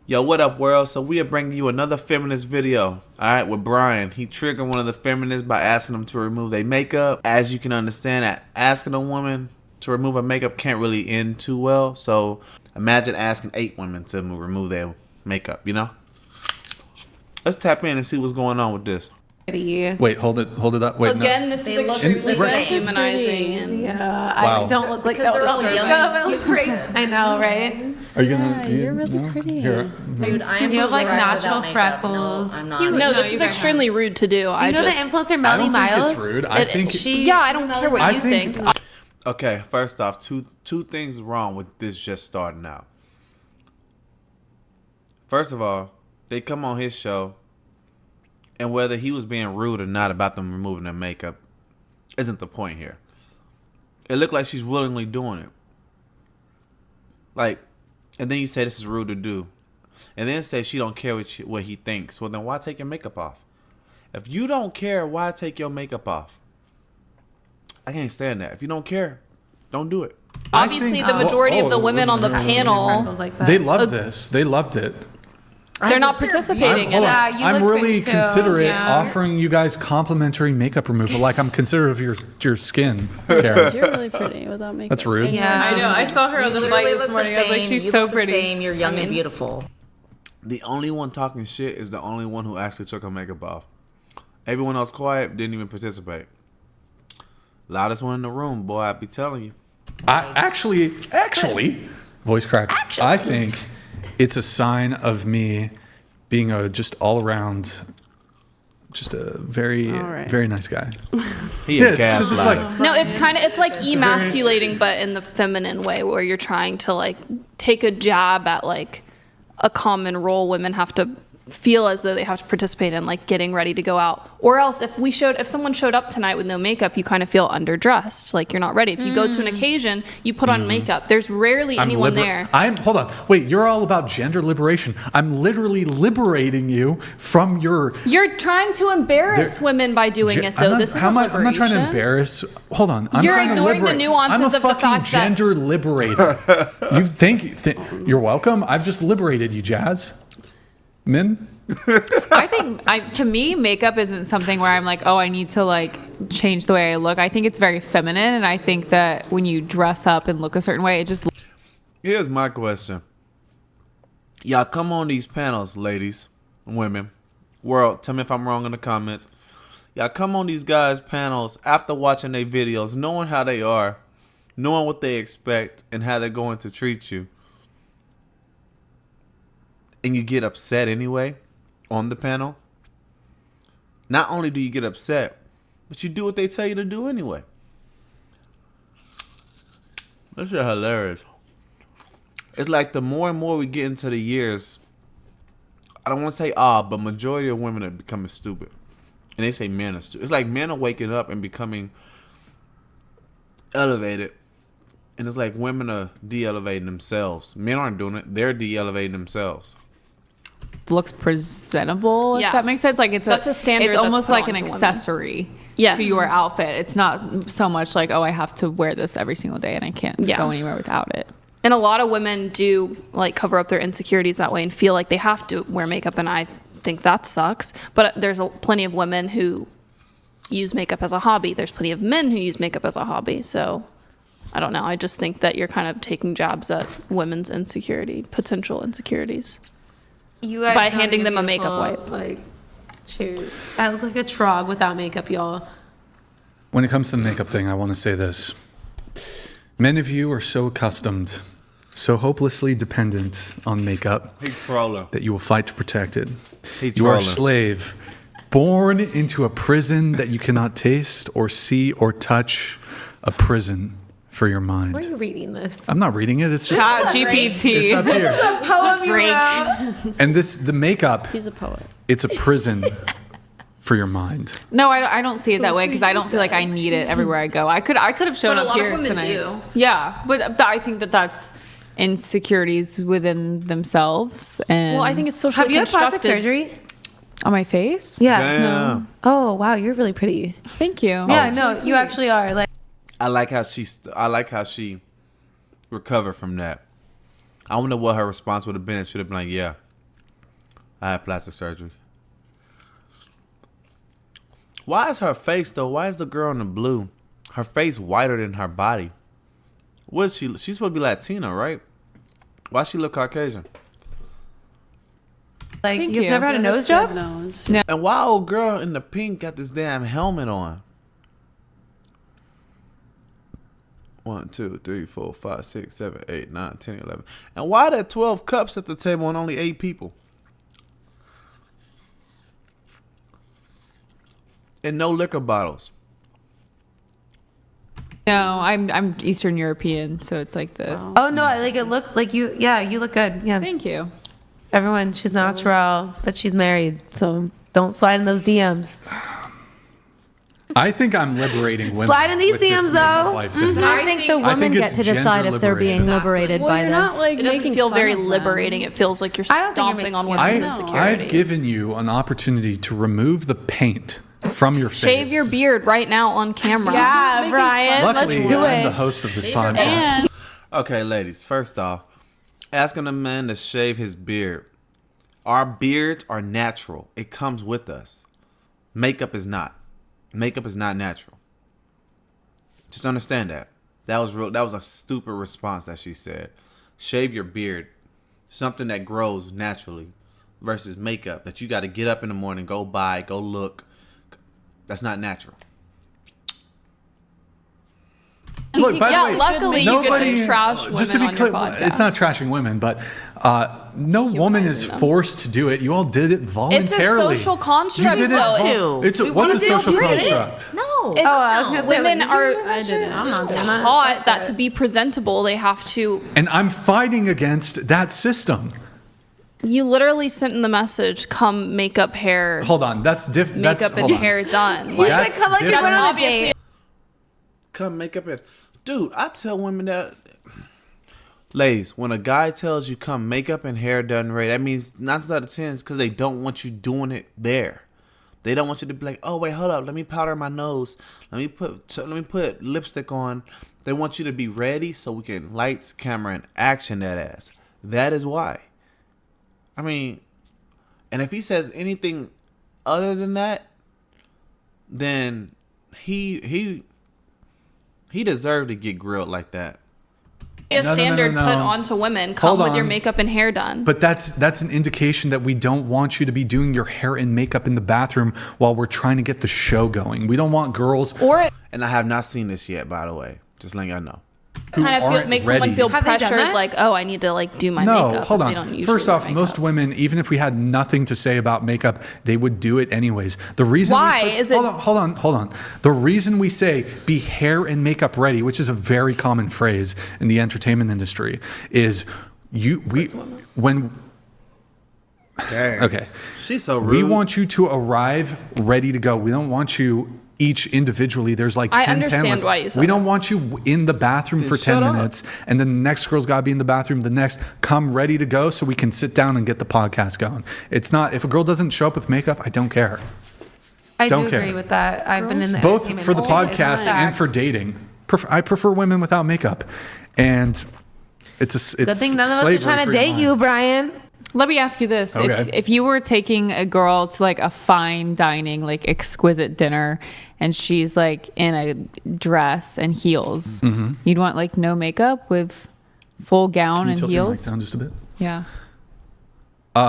Yo, what up, world? So we are bringing you another feminist video, alright, with Brian. He triggered one of the feminists by asking them to remove their makeup. As you can understand, asking a woman to remove her makeup can't really end too well. So imagine asking 8 women to remove their makeup, you know? Let's tap in and see what's going on with this. Wait, hold it up. Wait, again, no. this is extremely humanizing. And Yeah, Wow. I don't look like Because that. they're all young. I look great. I know, right? Are you gonna? You're really pretty. Here. Dude, I am You have, like, so red natural without makeup. freckles. No, I'm not. no, this is extremely rude to do. Do you know the influencer I Melanie don't Miles? think it's rude. I think Yeah, I don't care what you think. Okay, first off, two things wrong with this just starting out. First of all, they come on his show, and whether he was being rude or not about them removing their makeup isn't the point here. It looked like she's willingly doing it. Like, and then you say this is rude to do. And then say she don't care what he thinks. Well, then why take your makeup off? If you don't care, why take your makeup off? I can't stand that. If you don't care, don't do it. Obviously, the majority of the women on the panel, they loved this. They loved it. they're not participating in Hold it. on. you I'm look really pretty too. considerate Yeah. offering you guys complimentary makeup removal. Like I'm considerate of your skin, Kara. You're really pretty without makeup. That's rude. Yeah, I know. I saw her on the flight this morning. I was like, she's so pretty. Same. You're young and beautiful. The only one talking shit is the only one who actually took her makeup off. Everyone else quiet, didn't even participate. Loudest one in the room, boy, I be telling you. I actually, voice crack. I think it's a sign of me being a just all around, just a very, very nice guy. He Yeah, a it's like gaslighter. No, it's like emasculating, but in the feminine way, where you're trying to like take a jab at like a common role women have to feel as though they have to participate in, like getting ready to go out. Or else if someone showed up tonight with no makeup, you kind of feel underdressed, like you're not ready. If you go to an occasion, you put on makeup. There's rarely anyone there. Hold on. Wait, you're all about gender liberation. I'm literally liberating you from your. You're trying to embarrass women by doing it, though. This is I'm liberation. not trying to embarrass. Hold on. I'm You're trying ignoring to the liberate. nuances I'm a of the fucking fact that- gender liberator. You're welcome. I've just liberated you, Jazz. Min? I think, to me, makeup isn't something where I'm like, oh, I need to like change the way I look. I think it's very feminine, and I think that when you dress up and look a certain way, it just. Here's my question. Y'all come on these panels, ladies, women, world, tell me if I'm wrong in the comments. Y'all come on these guys' panels after watching their videos, knowing how they are, knowing what they expect, and how they're going to treat you. And you get upset anyway on the panel. Not only do you get upset, but you do what they tell you to do anyway. That's just hilarious. It's like the more and more we get into the years, I don't want to say but majority of women are becoming stupid. And they say men are stupid. It's like men are waking up and becoming elevated. And it's like women are de-elevating themselves. Men aren't doing it. They're de-elevating themselves. Looks presentable, Yeah. if that makes sense. Like That's a standard It's that's almost put like an onto women. accessory Yes. to your outfit. It's not so much like, oh, I have to wear this every single day and I can't go anywhere without it. And a lot of women do like cover up their insecurities that way and feel like they have to wear makeup, and I think that sucks. But there's plenty of women who use makeup as a hobby. There's plenty of men who use makeup as a hobby. So I don't know. I just think that you're kind of taking jabs at women's potential insecurities. You guys by don't handing look them a makeup beautiful. wipe. Like, cheers. I look like a trog without makeup, y'all. When it comes to the makeup thing, I want to say this. Many of you are so accustomed, so hopelessly dependent on makeup He trolling. that you will fight to protect it. He You are a trolling. slave, born into a prison that you cannot taste or see or touch, a prison for your mind. Why are you reading this? I'm not reading it. It's just Chat it's GPT. up here. And the makeup, He's a poet. it's a prison for your mind. No, I don't see it that way because I don't feel like I need it everywhere I go. I could have shown But a up lot of here women tonight. do. Yeah, but I think that's insecurities within themselves. And Well, I think it's socially Have you had plastic constructed. surgery? on my face. Yeah. Damn. Oh wow, you're really pretty. Thank you. Yeah, no, you actually are. Like, I like how she recovered from that. I wonder what her response would have been. It should have been like, yeah, I had plastic surgery. Why is her face though? Why is the girl in the blue, her face whiter than her body? What is she? She's supposed to be Latina, right? Why she look Caucasian? Like, Thank you've you. never had a nose job? Nose. And why old girl in the pink got this damn helmet on? 1, 2, 3, 4, 5, 6, 7, 8, 9, 10, 11. And why are there 12 cups at the table and only 8 people? And no liquor bottles. No, I'm Eastern European, so it's like the. Oh, no, like it looked like you, yeah, you look good. Yeah. Thank you. Everyone, she's natural, but she's married, so don't slide in those DMs. I think I'm liberating women. Slide in these with this DMs, midlife though. thing. But I think the I women think get it's to decide gender if they're being liberation. liberated Well, by you're this. not like It doesn't making feel fun very of them. liberating. It feels like you're I don't think you're stomping making- on women's I've insecurities. given you an opportunity to remove the paint from your face. Shave your beard right now on camera. Yeah, Brian. Luckily, let's do I'm it. the host of this podcast. And Okay, ladies, first off, asking a man to shave his beard. Our beards are natural. It comes with us. Makeup is not. Makeup is not natural. Just understand that. That was real. That was a stupid response that she said. Shave your beard. Something that grows naturally versus makeup that you got to get up in the morning, go buy, go look. That's not natural. Look, by yeah, the way, luckily you get nobody- to trash women just to be on clear, your podcast. it's not trashing women, but no woman is them. forced to do it. You all did it voluntarily. social construct, You did it. though. It's a, what's a social construct? No. It's, I was gonna say, women like, are I didn't. I'm not doing that. taught that to be presentable, they have to. And I'm fighting against that system. You literally sent in the message, "Come makeup, hair, Hold on, that's different. makeup, and hair done." Like, That's come like you're different. going on a obviously. date. Come make up it. Dude, I tell women that. Ladies, when a guy tells you come makeup and hair done right, that means 9 out of 10 because they don't want you doing it there. They don't want you to be like, oh wait, hold up, let me powder my nose, let me put lipstick on. They want you to be ready so we can lights, camera, and action that ass. That is why. I mean, and if he says anything other than that, then he deserved to get grilled like that. A No, no, no, standard no, no. put onto women. Come Hold with your on. makeup and hair done. But that's an indication that we don't want you to be doing your hair and makeup in the bathroom while we're trying to get the show going. We don't want girls or it And I have not seen this yet, by the way. Just letting y'all know. who kind of aren't makes ready. someone feel Have they done pressured, that? like, oh, I need to like do my No, makeup. hold if on. They don't usually First off, wear most makeup. women, even if we had nothing to say about makeup, they would do it anyways. The reason Why? we put- Is it- hold on. The reason we say be hair and makeup ready, which is a very common phrase in the entertainment industry, is when Dang. okay. She's so rude. We want you to arrive ready to go. We don't want you each individually. There's like 10 I understand panelists. why you said We don't want you in the bathroom Then for 10 shut up. minutes and then the next girl's got to be in the bathroom. The next, come ready to go so we can sit down and get the podcast going. It's not, if a girl doesn't show up with makeup, I don't care. I Don't do care. agree with that. I've been in the Both entertainment for the industry. podcast It's a and fact. for dating. I prefer women without makeup. And it's Good thing none of us are slavery trying to for date your you, mind. Brian. Let me ask you this: Okay. if you were taking a girl to like a fine dining, like exquisite dinner, and she's like in a dress and heels, you'd want like no makeup with full gown Can you and tilt your mic heels? down just a bit? Yeah.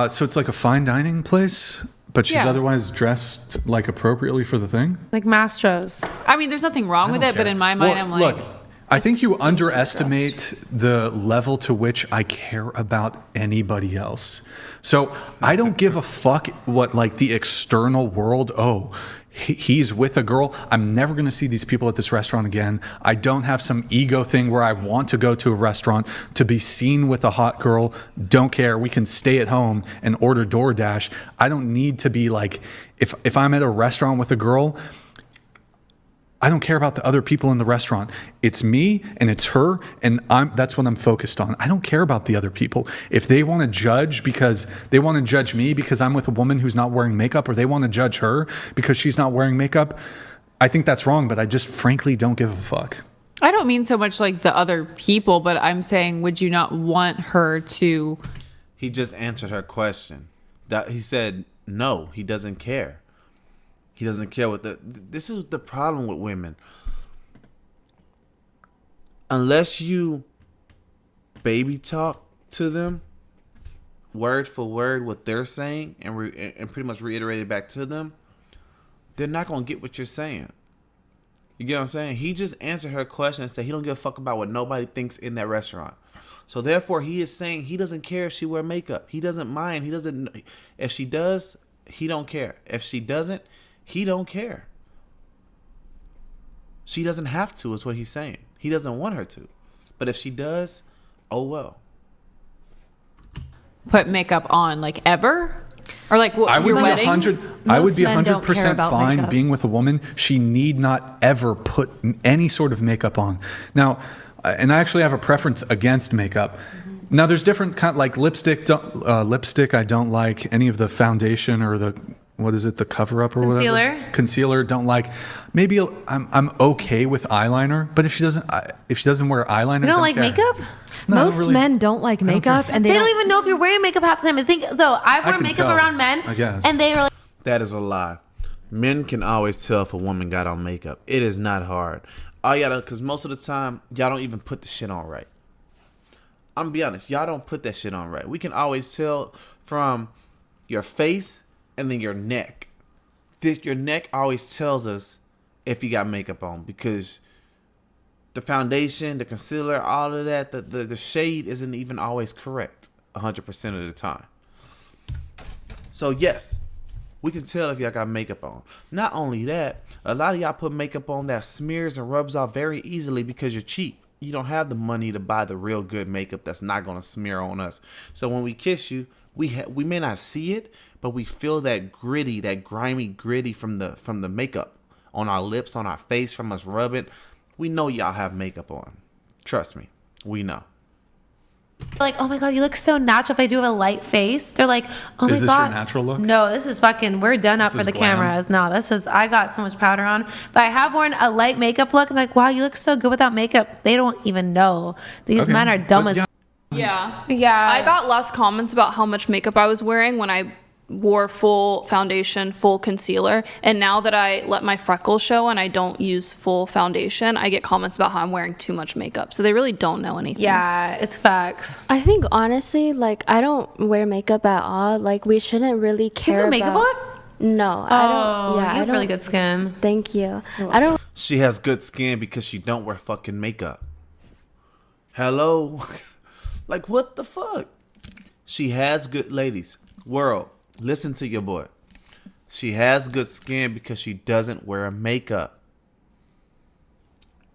So it's like a fine dining place, but she's Yeah. otherwise dressed like appropriately for the thing? Like Mastros. I mean, there's nothing wrong with it, but in my mind, Well, I'm like, look, I think you underestimate the level to which I care about anybody else. So I don't give a fuck what like the external world. Oh, he's with a girl. I'm never going to see these people at this restaurant again. I don't have some ego thing where I want to go to a restaurant to be seen with a hot girl. Don't care. We can stay at home and order DoorDash. I don't need to be like, if I'm at a restaurant with a girl, I don't care about the other people in the restaurant. It's me and it's her, and that's what I'm focused on. I don't care about the other people. If they want to judge because they want to judge me because I'm with a woman who's not wearing makeup, or they want to judge her because she's not wearing makeup, I think that's wrong, but I just frankly don't give a fuck. I don't mean so much like the other people, but I'm saying, would you not want her to? He just answered her question. That he said no, he doesn't care. He doesn't care what this is the problem with women. Unless you baby talk to them word for word what they're saying and pretty much reiterate it back to them, they're not going to get what you're saying. You get what I'm saying? He just answered her question and said he don't give a fuck about what nobody thinks in that restaurant. So therefore, he is saying he doesn't care if she wear makeup. He doesn't mind. He doesn't. If she does, he don't care. If she doesn't, he don't care. She doesn't have to, is what he's saying. He doesn't want her to. But if she does, oh well. Put makeup on, like, ever? Or like what, I would your be wedding? 100% about fine makeup. being with a woman. She need not ever put any sort of makeup on. Now, and I actually have a preference against makeup. Now, there's different kind, like lipstick. Lipstick, I don't like any of the foundation or the the cover up or whatever. Concealer, don't like. Maybe I'm okay with eyeliner, but if she doesn't wear eyeliner, You don't like care. makeup? No, I don't Most really- men don't like makeup, and They don't even know if you're wearing makeup half the time. I think though I wear can makeup tell, around men, I guess. and they are like, That is a lie. Men can always tell if a woman got on makeup. It is not hard. All you gotta, because most of the time, y'all don't even put the shit on right. I'm gonna be honest, y'all don't put that shit on right. We can always tell from your face and then your neck. Your neck always tells us if you got makeup on because the foundation, the concealer, all of that, the shade isn't even always correct 100% of the time. So yes, we can tell if y'all got makeup on. Not only that, a lot of y'all put makeup on that smears and rubs off very easily because you're cheap. You don't have the money to buy the real good makeup that's not going to smear on us. So when we kiss you, we may not see it, but we feel that gritty, that grimy gritty from the makeup on our lips, on our face, from us rubbing. We know y'all have makeup on. Trust me, we know. oh my god, you look so natural. If I do have a light face, they're like, oh my god. Is this your natural look? No, this is fucking. We're done up This for the is glam? cameras. No, this is. I got so much powder on, but I have worn a light makeup look. And like, wow, you look so good without makeup. They don't even know. These Okay, men are dumb but as. yeah. Yeah. Yeah. I got less comments about how much makeup I was wearing when I wore full foundation, full concealer. And now that I let my freckles show and I don't use full foundation, I get comments about how I'm wearing too much makeup. So they really don't know anything. Yeah, it's facts. I think honestly, like I don't wear makeup at all. Like we shouldn't really care You have makeup about. on? No, I Oh, don't. Yeah, you I have don't. really good skin. Thank you. I don't. She has good skin because she don't wear fucking makeup. Hello? Like, what the fuck? She has good, ladies, world, listen to your boy. She has good skin because she doesn't wear makeup.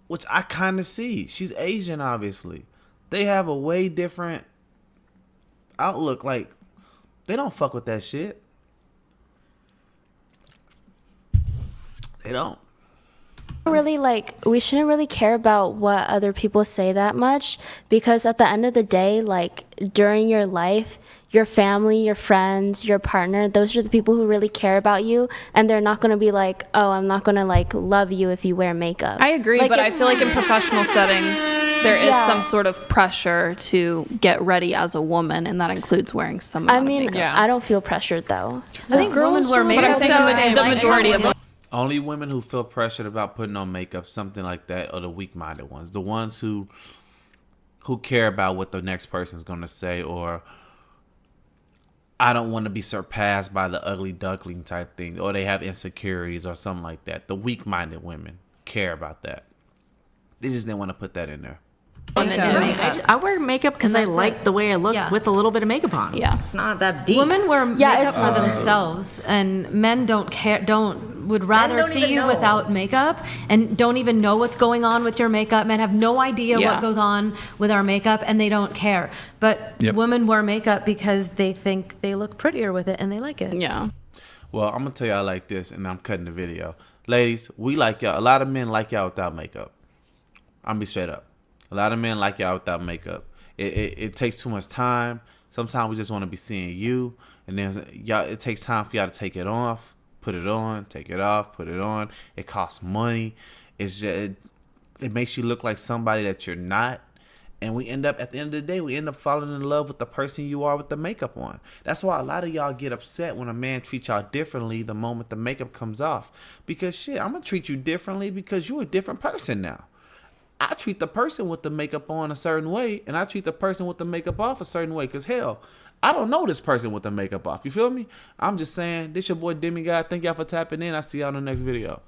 Which I kind of see. She's Asian, obviously. They have a way different outlook. Like, they don't fuck with that shit. They don't. Really like we shouldn't really care about what other people say that much because at the end of the day, like during your life, your family, your friends, your partner, those are the people who really care about you, and they're not going to be like, oh, I'm not going to like love you if you wear makeup. I agree, Like, but I it's- feel like in professional settings, there is Yeah. some sort of pressure to get ready as a woman, and that includes wearing some amount I of mean, makeup. Yeah. I don't feel pressured though. I think women wear But makeup. I'm saying so it's the majority of them. Only women who feel pressured about putting on makeup, something like that, are the weak-minded ones. The ones who care about what the next person's going to say, or I don't want to be surpassed by the ugly duckling type thing, or they have insecurities or something like that. The weak-minded women care about that. They just didn't want to put that in there. Women do makeup. I wear makeup because I that's like it. the way I look Yeah. with a little bit of makeup on. Yeah. It's not that deep. Women wear Yeah, makeup it's- for themselves, and men don't care. Would rather don't see even you know. without makeup, and don't even know what's going on with your makeup. Men have no idea Yeah. what goes on with our makeup, and they don't care. But Yep. women wear makeup because they think they look prettier with it, and they like it. Yeah. Well, I'm going to tell y'all like this, and I'm cutting the video. Ladies, we like y'all. A lot of men like y'all without makeup. I'm going to be straight up. A lot of men like y'all without makeup. It takes too much time. Sometimes we just want to be seeing you, and then y'all. It takes time for y'all to take it off, put it on, take it off, put it on. It costs money. It's just it makes you look like somebody that you're not, And we end up, at the end of the day, we end up falling in love with the person you are with the makeup on. That's why a lot of y'all get upset when a man treats y'all differently the moment the makeup comes off. Because shit, I'm going to treat you differently because you're a different person now. I treat the person with the makeup on a certain way, and I treat the person with the makeup off a certain way. Because hell, I don't know this person with the makeup off. You feel me? I'm just saying, this your boy Demigod. Thank y'all for tapping in. I'll see y'all in the next video.